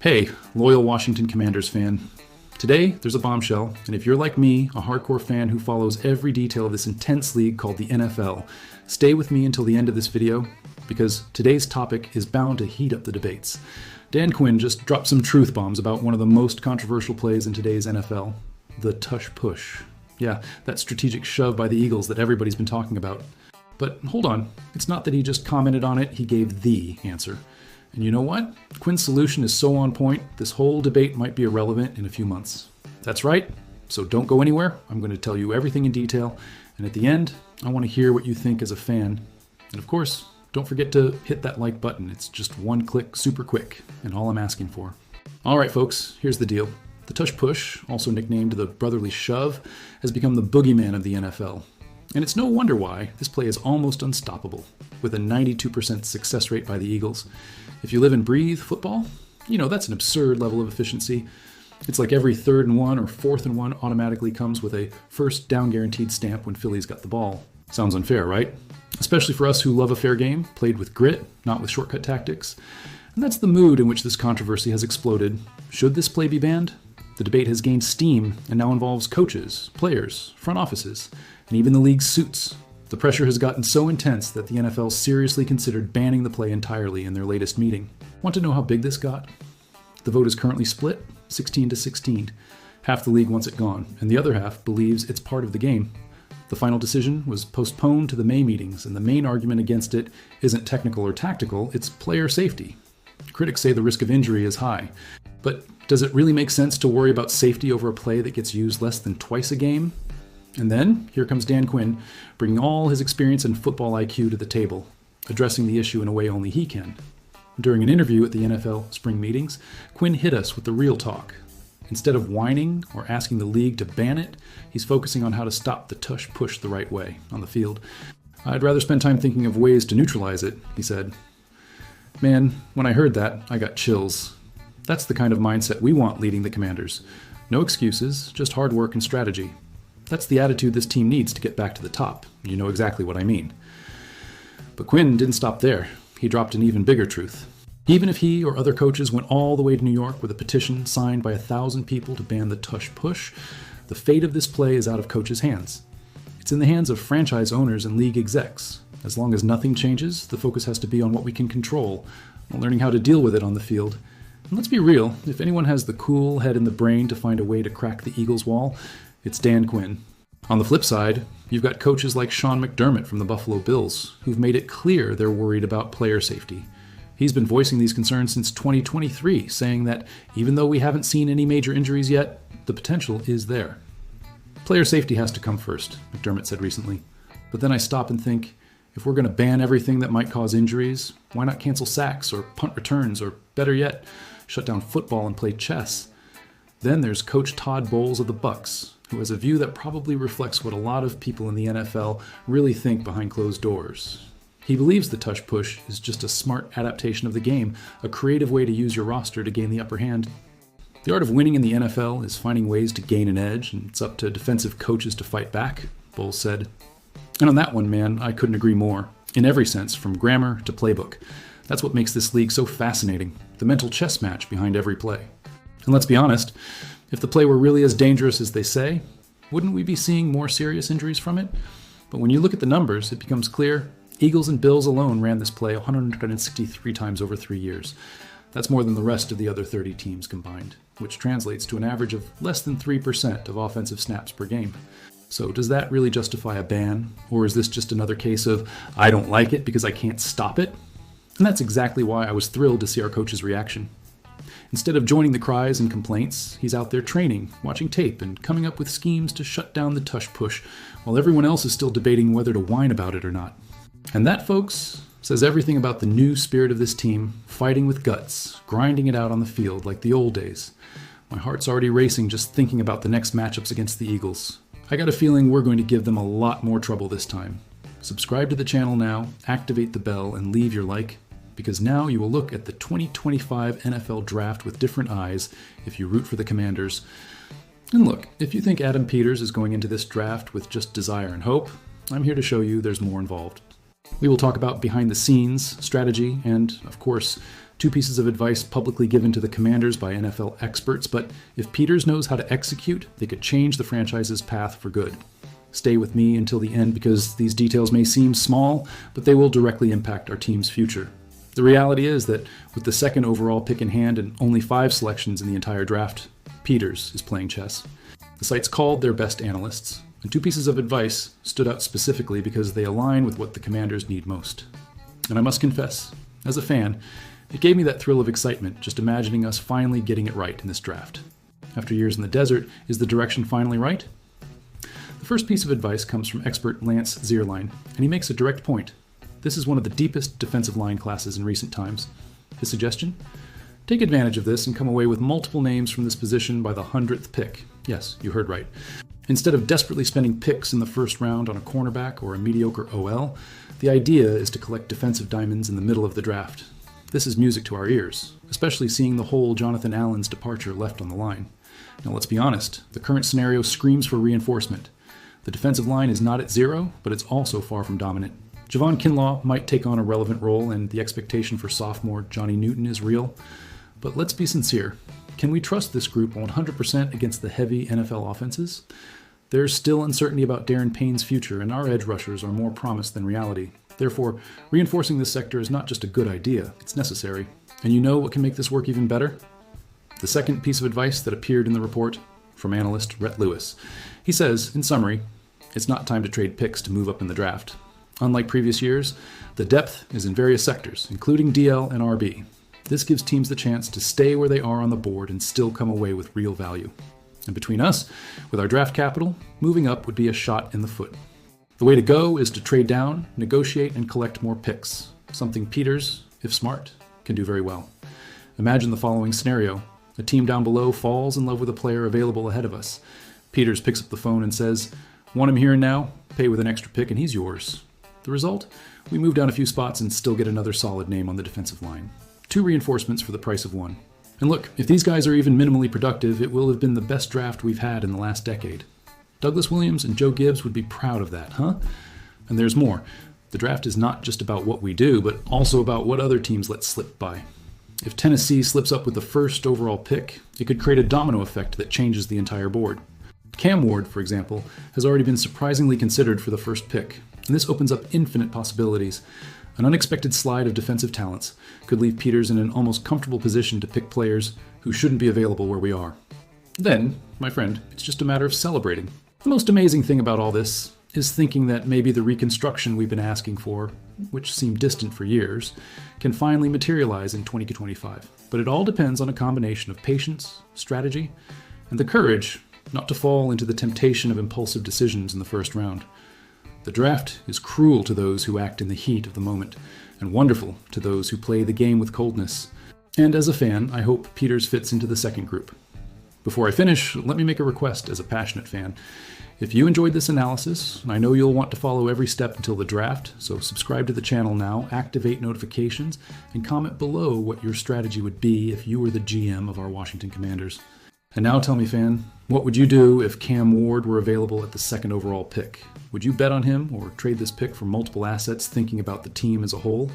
Hey, loyal Washington Commanders fan. Today, there's a bombshell, and if you're like me, a hardcore fan who follows every detail of this intense league called the NFL, stay with me until the end of this video, because today's topic is bound to heat up the debates. Dan Quinn just dropped some truth bombs about one of the most controversial plays in today's NFL, the tush push. Yeah, that strategic shove by the Eagles that everybody's been talking about. But hold on, it's not that he just commented on it, he gave the answer. And you know what? Quinn's solution is so on point, this whole debate might be irrelevant in a few months. That's right, so don't go anywhere. I'm going to tell you everything in detail, and at the end, I want to hear what you think as a fan. And of course, don't forget to hit that like button. It's just one click, super quick, and all I'm asking for. All right, folks, here's the deal. The tush push, also nicknamed the brotherly shove, has become the boogeyman of the NFL. And it's no wonder why. This play is almost unstoppable, with a 92% success rate by the Eagles. If you live and breathe football, you know that's an absurd level of efficiency. It's like every 3rd and 1 or 4th and 1 automatically comes with a first down guaranteed stamp when Philly's got the ball. Sounds unfair, right? Especially for us who love a fair game, played with grit, not with shortcut tactics. And that's the mood in which this controversy has exploded. Should this play be banned? The debate has gained steam and now involves coaches, players, front offices, and even the league's suits. The pressure has gotten so intense that the NFL seriously considered banning the play entirely in their latest meeting. Want to know how big this got? The vote is currently split, 16-16. Half the league wants it gone, and the other half believes it's part of the game. The final decision was postponed to the May meetings, and the main argument against it isn't technical or tactical, it's player safety. Critics say the risk of injury is high. But does it really make sense to worry about safety over a play that gets used less than twice a game? And then, here comes Dan Quinn, bringing all his experience and football IQ to the table, addressing the issue in a way only he can. During an interview at the NFL spring meetings, Quinn hit us with the real talk. Instead of whining or asking the league to ban it, he's focusing on how to stop the tush push the right way on the field. I'd rather spend time thinking of ways to neutralize it, he said. Man, when I heard that, I got chills. That's the kind of mindset we want leading the Commanders. No excuses, just hard work and strategy. That's the attitude this team needs to get back to the top. You know exactly what I mean. But Quinn didn't stop there. He dropped an even bigger truth. Even if he or other coaches went all the way to New York with a petition signed by 1,000 people to ban the tush push, the fate of this play is out of coaches' hands. It's in the hands of franchise owners and league execs. As long as nothing changes, the focus has to be on what we can control, while learning how to deal with it on the field. And let's be real, if anyone has the cool head and the brain to find a way to crack the Eagles' wall, it's Dan Quinn. On the flip side, you've got coaches like Sean McDermott from the Buffalo Bills, who've made it clear they're worried about player safety. He's been voicing these concerns since 2023, saying that even though we haven't seen any major injuries yet, the potential is there. Player safety has to come first, McDermott said recently. But then I stop and think, if we're going to ban everything that might cause injuries, why not cancel sacks or punt returns, or better yet, shut down football and play chess? Then there's Coach Todd Bowles of the Bucs, who has a view that probably reflects what a lot of people in the NFL really think behind closed doors. He believes the tush push is just a smart adaptation of the game, a creative way to use your roster to gain the upper hand. The art of winning in the NFL is finding ways to gain an edge, and it's up to defensive coaches to fight back, Bowles said. And on that one, man, I couldn't agree more. In every sense, from grammar to playbook. That's what makes this league so fascinating, the mental chess match behind every play. And let's be honest, if the play were really as dangerous as they say, wouldn't we be seeing more serious injuries from it? But when you look at the numbers, it becomes clear Eagles and Bills alone ran this play 163 times over 3 years. That's more than the rest of the other 30 teams combined, which translates to an average of less than 3% of offensive snaps per game. So does that really justify a ban? Or is this just another case of, I don't like it because I can't stop it? And that's exactly why I was thrilled to see our coach's reaction. Instead of joining the cries and complaints, he's out there training, watching tape, and coming up with schemes to shut down the tush push, while everyone else is still debating whether to whine about it or not. And that, folks, says everything about the new spirit of this team, fighting with guts, grinding it out on the field like the old days. My heart's already racing just thinking about the next matchups against the Eagles. I got a feeling we're going to give them a lot more trouble this time. Subscribe to the channel now, activate the bell, and leave your like, because now you will look at the 2025 NFL Draft with different eyes if you root for the Commanders. And look, if you think Adam Peters is going into this draft with just desire and hope, I'm here to show you there's more involved. We will talk about behind the scenes, strategy, and, of course, Two pieces of advice publicly given to the Commanders by NFL experts, but if Peters knows how to execute, they could change the franchise's path for good. Stay with me until the end because these details may seem small, but they will directly impact our team's future. The reality is that with the second overall pick in hand and only 5 selections in the entire draft, Peters is playing chess. The site's called their best analysts, and 2 pieces of advice stood out specifically because they align with what the Commanders need most. And I must confess, as a fan, it gave me that thrill of excitement just imagining us finally getting it right in this draft. After years in the desert, is the direction finally right? The first piece of advice comes from expert Lance Zierlein, and he makes a direct point. This is one of the deepest defensive line classes in recent times. His suggestion? Take advantage of this and come away with multiple names from this position by the 100th pick. Yes, you heard right. Instead of desperately spending picks in the first round on a cornerback or a mediocre OL, the idea is to collect defensive diamonds in the middle of the draft. This is music to our ears, especially seeing the hole Jonathan Allen's departure left on the line. Now let's be honest, the current scenario screams for reinforcement. The defensive line is not at 0, but it's also far from dominant. Javon Kinlaw might take on a relevant role, and the expectation for sophomore Johnny Newton is real. But let's be sincere. Can we trust this group 100% against the heavy NFL offenses? There's still uncertainty about Darren Payne's future, and our edge rushers are more promise than reality. Therefore, reinforcing this sector is not just a good idea, it's necessary. And you know what can make this work even better? The second piece of advice that appeared in the report from analyst Rhett Lewis. He says, in summary, it's not time to trade picks to move up in the draft. Unlike previous years, the depth is in various sectors, including DL and RB. This gives teams the chance to stay where they are on the board and still come away with real value. And between us, with our draft capital, moving up would be a shot in the foot. The way to go is to trade down, negotiate, and collect more picks, something Peters, if smart, can do very well. Imagine the following scenario. A team down below falls in love with a player available ahead of us. Peters picks up the phone and says, "Want him here and now? Pay with an extra pick and he's yours." The result? We move down a few spots and still get another solid name on the defensive line. 2 reinforcements for the price of 1. And look, if these guys are even minimally productive, it will have been the best draft we've had in the last decade. Douglas Williams and Joe Gibbs would be proud of that, huh? And there's more. The draft is not just about what we do, but also about what other teams let slip by. If Tennessee slips up with the first overall pick, it could create a domino effect that changes the entire board. Cam Ward, for example, has already been surprisingly considered for the first pick, and this opens up infinite possibilities. An unexpected slide of defensive talents could leave Peters in an almost comfortable position to pick players who shouldn't be available where we are. Then, my friend, it's just a matter of celebrating. The most amazing thing about all this is thinking that maybe the reconstruction we've been asking for, which seemed distant for years, can finally materialize in 2025. But it all depends on a combination of patience, strategy, and the courage not to fall into the temptation of impulsive decisions in the first round. The draft is cruel to those who act in the heat of the moment, and wonderful to those who play the game with coldness. And as a fan, I hope Peters fits into the second group. Before I finish, let me make a request as a passionate fan. If you enjoyed this analysis, and I know you'll want to follow every step until the draft, so subscribe to the channel now, activate notifications, and comment below what your strategy would be if you were the GM of our Washington Commanders. And now tell me, fan, what would you do if Cam Ward were available at the second overall pick? Would you bet on him or trade this pick for multiple assets thinking about the team as a whole?